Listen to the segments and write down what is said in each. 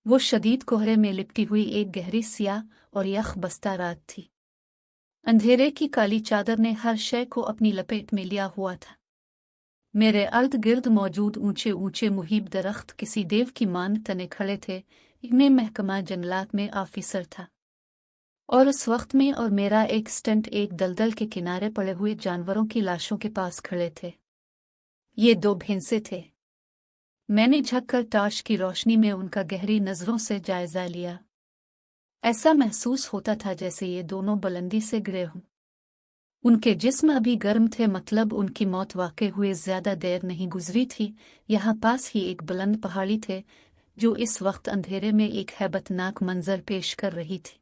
वो शदीद कोहरे में लिपटी हुई एक गहरी सियाह और यख बस्ता रात थी। अंधेरे की काली चादर ने हर शय को अपनी लपेट में लिया हुआ था। मेरे अर्द गिर्द मौजूद ऊंचे ऊंचे मुहीब दरख्त किसी देव की मान तने खड़े थे। इनमें महकमा जंगलात में ऑफिसर था और उस वक्त में और मेरा एक स्टंट एक दलदल के किनारे पड़े हुए जानवरों की लाशों के पास खड़े थे। ये 2 भैंसे थे। मैंने झककर टॉर्च की रोशनी में उनका गहरी नजरों से जायजा लिया। ऐसा महसूस होता था जैसे ये दोनों बुलंदी से गिरे हों। उनके जिस्म अभी गर्म थे, मतलब उनकी मौत वाक़ई हुए ज्यादा देर नहीं गुजरी थी। यहाँ पास ही एक बुलंद पहाड़ी थे जो इस वक्त अंधेरे में एक हैबतनाक मंजर पेश कर रही थी।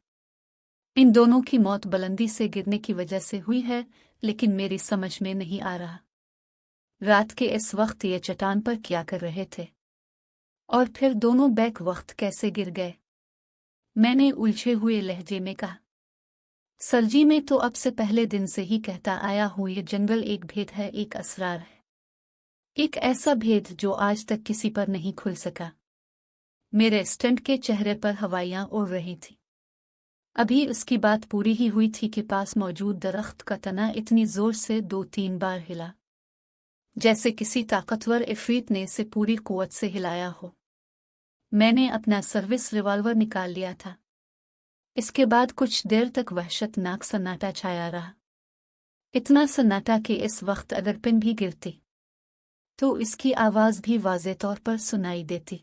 इन दोनों की मौत बुलंदी से गिरने की वजह से हुई है, लेकिन मेरी समझ में नहीं आ रहा रात के इस वक्त ये चट्टान पर क्या कर रहे थे, और फिर दोनों बैक वक्त कैसे गिर गए। मैंने उलझे हुए लहजे में कहा, सरजी मैं तो अब से पहले दिन से ही कहता आया हूं, ये जंगल एक भेद है, एक असरार है, एक ऐसा भेद जो आज तक किसी पर नहीं खुल सका। मेरे स्टंट के चेहरे पर हवाइयां उड़ रही थी। अभी उसकी बात पूरी ही हुई थी कि पास मौजूद दरख्त का तना इतनी जोर से 2-3 बार हिला जैसे किसी ताकतवर इफरीत ने इसे पूरी कुव्वत से हिलाया हो। मैंने अपना सर्विस रिवॉल्वर निकाल लिया था। इसके बाद कुछ देर तक वहशतनाक सन्नाटा छाया रहा। इतना सन्नाटा कि इस वक्त अगर पिन भी गिरती तो इसकी आवाज भी वाज़े तौर पर सुनाई देती।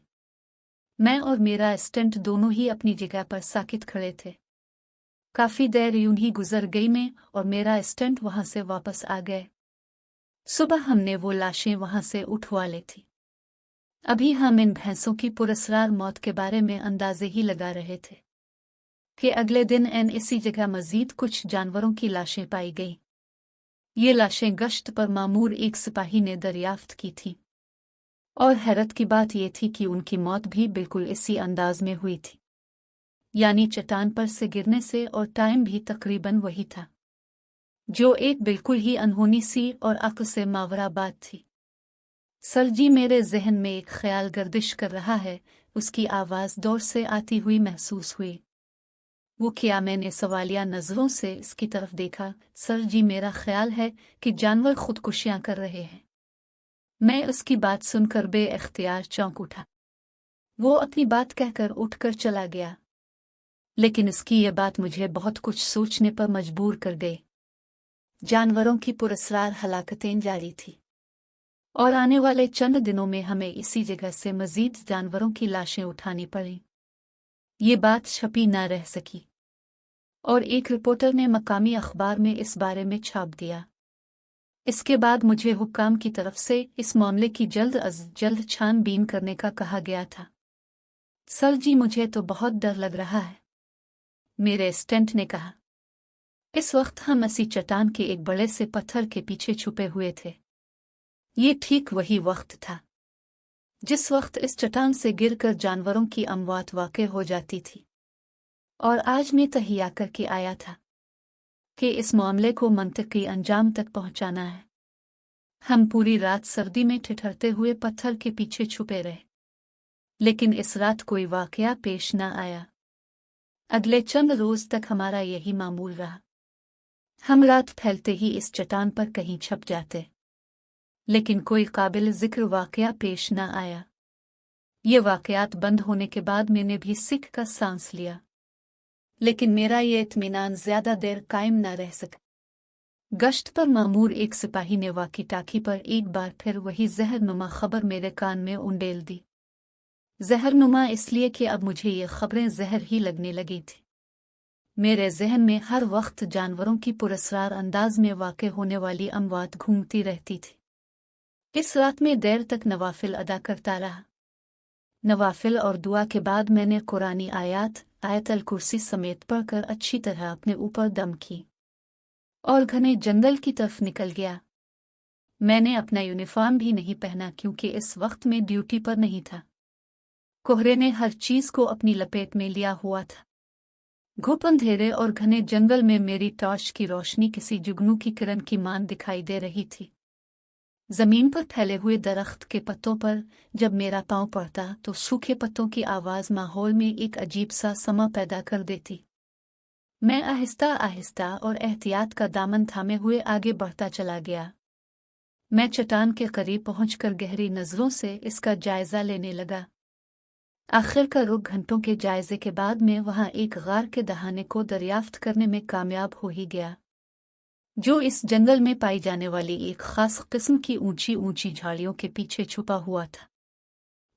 मैं और मेरा स्टंट दोनों ही अपनी जगह पर साकित खड़े थे। काफी देर यूं ही गुजर गई, मैं और मेरा स्टंट वहां से वापस आ गए। सुबह हमने वो लाशें वहां से उठवा ली थी। अभी हम इन भैंसों की पुरस्रार मौत के बारे में अंदाजे ही लगा रहे थे कि अगले दिन इसी जगह मजीद कुछ जानवरों की लाशें पाई गईं। ये लाशें गश्त पर मामूर एक सिपाही ने दरियाफ्त की थीं, और हैरत की बात यह थी कि उनकी मौत भी बिल्कुल इसी अंदाज में हुई थी, यानी चट्टान पर से गिरने से, और टाइम भी तकरीबन वही था, जो एक बिल्कुल ही अनहोनी सी और अक्ल से मावरा बात थी। सर जी, मेरे जहन में एक ख्याल गर्दिश कर रहा है, उसकी आवाज़ दूर से आती हुई महसूस हुई। वो क्या? मैंने सवालिया नज़रों से इसकी तरफ देखा। सर जी, मेरा ख्याल है कि जानवर खुदकुशियां कर रहे हैं। मैं उसकी बात सुनकर बे-इख्तियार चौंक उठा। वो अपनी बात कहकर उठकर चला गया, लेकिन इसकी ये बात मुझे बहुत कुछ सोचने पर मजबूर कर गई। जानवरों की पुरस्रार हलाकतें जारी थी, और आने वाले चंद दिनों में हमें इसी जगह से मजीद जानवरों की लाशें उठानी पड़ी। ये बात छपी न रह सकी, और एक रिपोर्टर ने मकामी अखबार में इस बारे में छाप दिया। इसके बाद मुझे हुक्काम की तरफ से इस मामले की जल्द अज जल्द छानबीन करने का कहा गया था। सर जी, मुझे तो बहुत डर लग रहा है, मेरे स्टंट ने कहा। इस वक्त हम इसी चट्टान के एक बड़े से पत्थर के पीछे छुपे हुए थे। ये ठीक वही वक्त था जिस वक्त इस चट्टान से गिरकर जानवरों की अमवात वाक़ई हो जाती थी, और आज मैं तहिया करके आया था कि इस मामले को मंतकी अंजाम तक पहुंचाना है। हम पूरी रात सर्दी में ठिठुरते हुए पत्थर के पीछे छुपे रहे, लेकिन इस रात कोई वाकया पेश न आया। अगले चंद रोज तक हमारा यही मामूल रहा। हम रात फैलते ही इस चट्टान पर कहीं छप जाते, लेकिन कोई काबिल जिक्र वाकया पेश न आया। ये वाकयात बंद होने के बाद मैंने भी सिक का सांस लिया, लेकिन मेरा ये इत्मीनान ज्यादा देर कायम न रह सका। गश्त पर मामूर एक सिपाही ने वाकी टाकी पर एक बार फिर वही जहरनुमा खबर मेरे कान में उंडेल दी। जहरनुमा इसलिए कि अब मुझे ये खबरें जहर ही लगने लगी थी। मेरे जहन में हर वक्त जानवरों की पुरस्रार अंदाज में वाक़ई होने वाली अमवात घूमती रहती थी। इस रात में देर तक नवाफिल अदा करता रहा। नवाफिल और दुआ के बाद मैंने कुरानी आयतल कुर्सी समेत पढ़कर अच्छी तरह अपने ऊपर दम की और घने जंगल की तरफ निकल गया। मैंने अपना यूनिफॉर्म भी नहीं पहना, क्योंकि इस वक्त में ड्यूटी पर नहीं था। कोहरे ने हर चीज को अपनी लपेट में लिया हुआ था। घुप अंधेरे और घने जंगल में मेरी टॉर्च की रोशनी किसी जुगनू की किरण की मान दिखाई दे रही थी। जमीन पर फैले हुए दरख्त के पत्तों पर जब मेरा पांव पड़ता तो सूखे पत्तों की आवाज माहौल में एक अजीब सा समा पैदा कर देती। मैं आहिस्ता आहिस्ता और एहतियात का दामन थामे हुए आगे बढ़ता चला गया। मैं चट्टान के करीब पहुंचकर गहरी नजरों से इसका जायजा लेने लगा। आखिरकार रुक घंटों के जायजे के बाद मैं वहां एक गार के दहाने को दरियाफ्त करने में कामयाब हो ही गया, जो इस जंगल में पाई जाने वाली एक खास किस्म की ऊंची ऊंची झाड़ियों के पीछे छुपा हुआ था।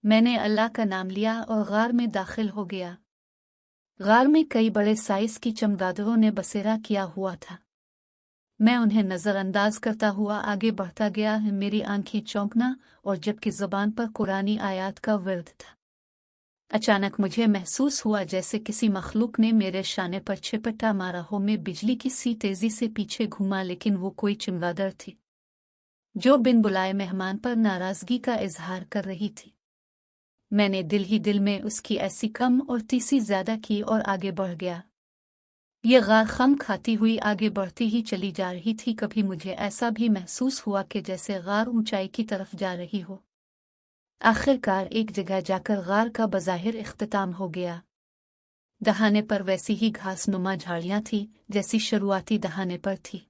मैंने अल्लाह का नाम लिया और गार में दाखिल हो गया। गार में कई बड़े साइज की चमगादड़ों ने बसेरा किया हुआ था। मैं उन्हें नजरअंदाज करता हुआ आगे बढ़ता गया। मेरी आंखें चौंकना और जबकि जुबान पर कुरानी आयात का विर्द था। अचानक मुझे महसूस हुआ जैसे किसी मखलूक ने मेरे शाने पर छिपटा मारा हो। मैं बिजली की सी तेजी से पीछे घूमा, लेकिन वो कोई चमगादड़ थी जो बिन बुलाए मेहमान पर नाराजगी का इजहार कर रही थी। मैंने दिल ही दिल में उसकी ऐसी कम और तीसी ज्यादा की और आगे बढ़ गया। ये गार खम खाती हुई आगे बढ़ती ही चली जा रही थी। कभी मुझे ऐसा भी महसूस हुआ कि जैसे गार ऊंचाई की तरफ जा रही हो। आखिरकार एक जगह जाकर गार का बज़ाहिर इख्तिताम हो गया। दहाने पर वैसी ही घास नुमा झाड़ियां थी जैसी शुरुआती दहाने पर थी।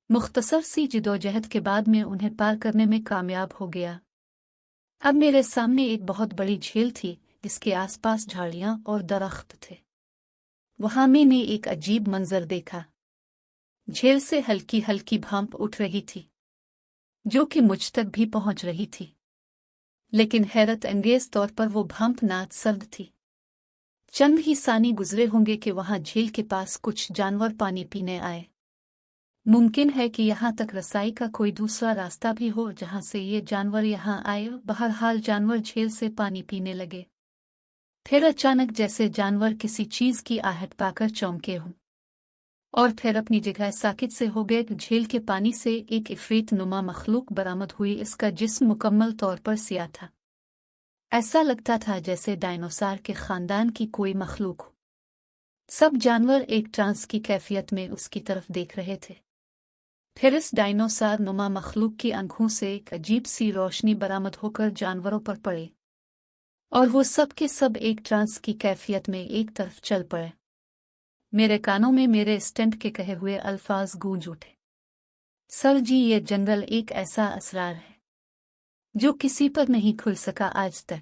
मुख्तसर सी जिदोजहद के बाद मैं उन्हें पार करने में कामयाब हो गया। अब मेरे सामने एक बहुत बड़ी झील थी जिसके आसपास झाड़ियां और दरख्त थे। वहां मैंने एक अजीब मंजर देखा। झील से हल्की हल्की भाप उठ रही थी जो कि मुझ तक भी पहुंच रही थी, लेकिन हैरत अंगेज तौर पर वो भाप नात सर्द थी। चंद ही सानी गुजरे होंगे कि वहां झील के पास कुछ जानवर पानी पीने आए। मुमकिन है कि यहां तक रसाई का कोई दूसरा रास्ता भी हो जहां से ये जानवर यहां आए। बहरहाल जानवर झील से पानी पीने लगे। फिर अचानक जैसे जानवर किसी चीज की आहट पाकर चौंके हों और फिर अपनी जगह साकित से हो गए। झील के पानी से एक इफरीत नुमा मखलूक बरामद हुई। इसका जिस्म मुकम्मल तौर पर सियाह था। ऐसा लगता था जैसे डायनासोर के खानदान की कोई मखलूक हो। सब जानवर एक ट्रांस की कैफियत में उसकी तरफ देख रहे थे। फिर इस डायनासोर नुमा मखलूक की आंखों से एक अजीब सी रोशनी बरामद होकर जानवरों पर पड़ी और वो सब के सब एक ट्रांस की कैफियत में एक तरफ चल पड़े। मेरे कानों में मेरे स्टेंट के कहे हुए अल्फाज गूंज उठे, सर जी, ये जंगल एक ऐसा असरार है जो किसी पर नहीं खुल सका आज तक।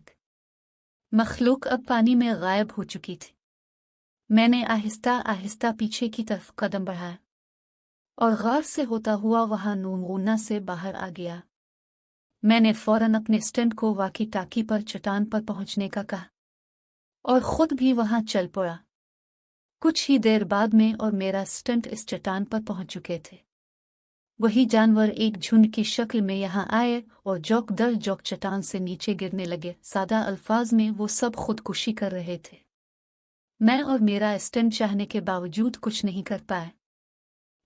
मखलूक अब पानी में गायब हो चुकी थी। मैंने आहिस्ता आहिस्ता पीछे की तरफ कदम बढ़ाया और गार से होता हुआ वहां नूनगुना से बाहर आ गया। मैंने फौरन अपने स्टेंट को वाकी टाकी पर चट्टान पर पहुंचने का कहा और खुद भी वहां चल पड़ा। कुछ ही देर बाद में और मेरा स्टंट इस चट्टान पर पहुंच चुके थे। वही जानवर एक झुंड की शक्ल में यहां आए और जौक दर जौक चट्टान से नीचे गिरने लगे। सादा अल्फाज में वो सब खुदकुशी कर रहे थे। मैं और मेरा स्टंट चाहने के बावजूद कुछ नहीं कर पाए।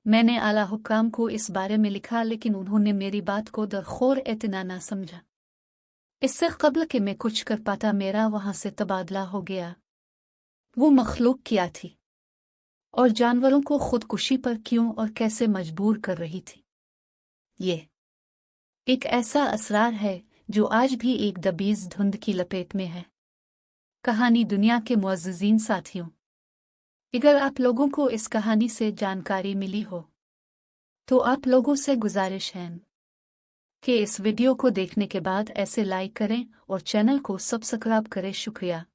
मैंने आला हुक्काम को इस बारे में लिखा, लेकिन उन्होंने मेरी बात को दरखोर एतना ना समझा। इससे कबल कि मैं कुछ कर पाता मेरा वहां से तबादला हो गया। वो मखलूक क्या थी और जानवरों को खुदकुशी पर क्यों और कैसे मजबूर कर रही थी? ये एक ऐसा असरार है जो आज भी एक दबीज धुंध की लपेट में है। कहानी दुनिया के मुअज़्ज़िज़ीन साथियों, अगर आप लोगों को इस कहानी से जानकारी मिली हो तो आप लोगों से गुजारिश है कि इस वीडियो को देखने के बाद ऐसे लाइक करें और चैनल को सब्सक्राइब करें। शुक्रिया।